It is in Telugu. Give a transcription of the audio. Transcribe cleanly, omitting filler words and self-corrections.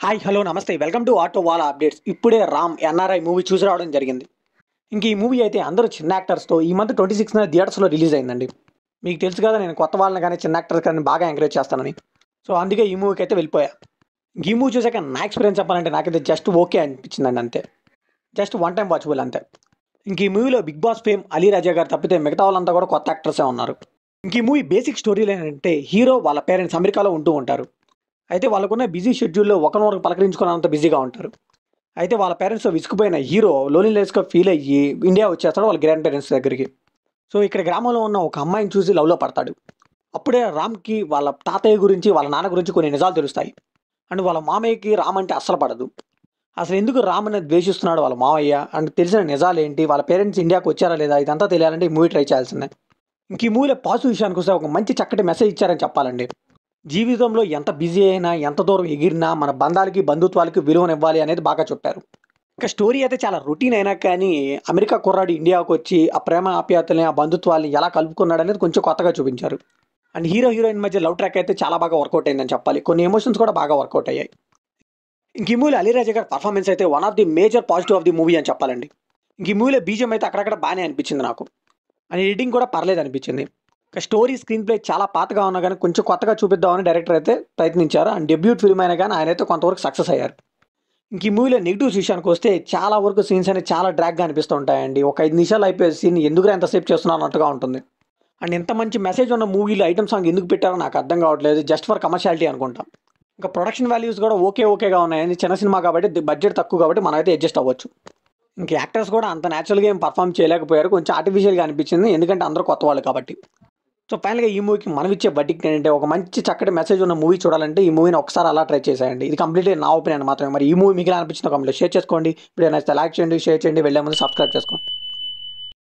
హాయ్ హలో నమస్తే welcome to auto wala updates. ఇప్పుడే రామ్ ఎన్ఆర్ఐ మూవీ చూసి రావడం జరిగింది. ఇంక ఈ మూవీ అయితే అందరూ చిన్న యాక్టర్స్తో ఈ మంత్ 26న థియేటర్స్లో రిలీజ్ అయిందండి. మీకు తెలుసు కదా, నేను కొత్త వాళ్ళని కానీ చిన్న యాక్టర్స్ కానీ బాగా ఎంకరేజ్ చేస్తానని. సో అందుకే ఈ మూవీకి అయితే వెళ్ళిపోయా. ఈ మూవీ చూసాక నా ఎక్స్పీరియన్స్ చెప్పాలంటే నాకైతే జస్ట్ ఓకే అనిపించిందండి, అంతే. జస్ట్ వన్ టైం వాచబుల్ అంతే. ఇంక ఈ మూవీలో బిగ్ బాస్ ఫేమ్ అలీ రాజా గారు తప్పితే మిగతా వాళ్ళంతా కూడా కొత్త యాక్టర్సే ఉన్నారు. ఇంక ఈ మూవీ బేసిక్ స్టోరీలు ఏంటంటే హీరో వాళ్ళ పేరెంట్స్ అమెరికాలో ఉంటూ ఉంటారు. అయితే వాళ్ళకున్న బిజీ షెడ్యూల్లో ఒకరినొకరు పలకరించుకున్నంత బిజీగా ఉంటారు. అయితే వాళ్ళ పేరెంట్స్తో విసిగిపోయిన హీరో లోన్లీనెస్గా ఫీల్ అయ్యి ఇండియా వచ్చేస్తాడు వాళ్ళ గ్రాండ్ పేరెంట్స్ దగ్గరికి. సో ఇక్కడ గ్రామంలో ఉన్న ఒక అమ్మాయిని చూసి లవ్లో పడతాడు. అప్పుడే రామ్కి వాళ్ళ తాతయ్య గురించి వాళ్ళ నాన్న గురించి కొన్ని నిజాలు తెలుస్తాయి. అండ్ వాళ్ళ మామయ్యకి రామ్ అంటే అస్సలు పడదు. అసలు ఎందుకు రామ్ అనేది ద్వేషిస్తున్నాడు వాళ్ళ మామయ్య అండ్ తెలిసిన నిజాలు ఏంటి, వాళ్ళ పేరెంట్స్ ఇండియాకి వచ్చారా లేదా, ఇదంతా తెలియాలంటే ఈ మూవీ ట్రై చేయాల్సిందే. ఇంక ఈ మూవీలో పాజిటివ్ విషయానికి వస్తే ఒక మంచి చక్కటి మెసేజ్ ఇచ్చారని చెప్పాలండి. జీవితంలో ఎంత బిజీ అయినా ఎంత దూరం ఎగిరినా మన బంధాలకి బంధుత్వాలకి విలువనివ్వాలి అనేది బాగా చెప్పారు. ఇంకా స్టోరీ అయితే చాలా రొటీన్ అయినా కానీ అమెరికా కుర్రాడు ఇండియాకు వచ్చి ఆ ప్రేమ ఆప్యాయతల్ని ఆ బంధుత్వాల్ని ఎలా కలుపుకున్నాడు అనేది కొంచెం కొత్తగా చూపించారు. అండ్ హీరో హీరోయిన్ మధ్య లవ్ ట్రాక్ అయితే చాలా బాగా వర్కౌట్ అయిందని చెప్పాలి. కొన్ని ఎమోషన్స్ కూడా బాగా వర్కౌట్ అయ్యాయి. ఇంక ఈ మూవీలో అలీరాజా గారి పర్ఫార్మెన్స్ అయితే one of the major positive of the movie అని చెప్పాలండి. ఇంక ఈ మూవీలో బీజం అయితే అక్కడక్కడ బాగానే అనిపించింది నాకు. అండ్ ఎడిటింగ్ కూడా పర్లేదు అనిపించింది. స్టోరీ స్క్రీన్ ప్లే చాలా పాతగా ఉన్నా కానీ కొంచెం కొత్తగా చూపిద్దామని డైరెక్టర్ అయితే ప్రయత్నించారు. అండ్ డెబ్యూట్ ఫిల్మ్ అయినా కానీ ఆయన అయితే కొంతవరకు సక్సెస్ అయ్యారు. ఇంక ఈ మూవీలో నెగిటివ్స్ విషయానికి వస్తే చాలా వరకు సీన్స్ అనేవి చాలా డ్రాగ్గా అనిపిస్తూ ఉంటాయండి. ఒక 5 నిమిషాలు అయిపోయే సీన్ ఎందుకు ఎంతసేపు చేస్తున్నా అన్నట్టుగా ఉంటుంది. అండ్ ఇంత మంచి మెసేజ్ ఉన్న మూవీలో ఐటమ్ సాంగ్ ఎందుకు పెట్టారో నాకు అర్థం కావట్లేదు. జస్ట్ ఫర్ కమర్షియాలిటీ అనుకుంటాం. ఇంకా ప్రొడక్షన్ వాల్యూస్ కూడా ఓకేగా ఉన్నాయండి. చిన్న సినిమా కాబట్టి బడ్జెట్ తక్కువ కాబట్టి మనం అయితే అడ్జస్ట్ అవ్వచ్చు. ఇంక యాక్టర్స్ కూడా అంత న్యాచురల్గా ఏం పర్ఫామ్ చేయలేకపోయారు. కొంచెం ఆర్టిఫిషియల్గా అనిపించింది, ఎందుకంటే అందరూ కొత్త వాళ్ళు కాబట్టి. సో ఫైనల్గా ఈ మూవీకి మనం ఇచ్చే బడ్జెట్ ఏంటంటే ఒక మంచి చక్కటి మెసేజ్ ఉన్న మూవీ చూడాలంటే ఈ మూవీని ఒకసారి అలా ట్రై చేసేయండి. ఇది కంప్లీట్లీ నా ఒపీనియన్ మాత్రమే. మరి ఈ మూవీ మీకు అనిపించిన కామెంట్లో షేర్ చేసుకోండి. వీడియో నచ్చితే లైక్ చేయండి, షేర్ చేయండి, వెళ్ళే ముందు సబ్స్క్రైబ్ చేసుకోండి.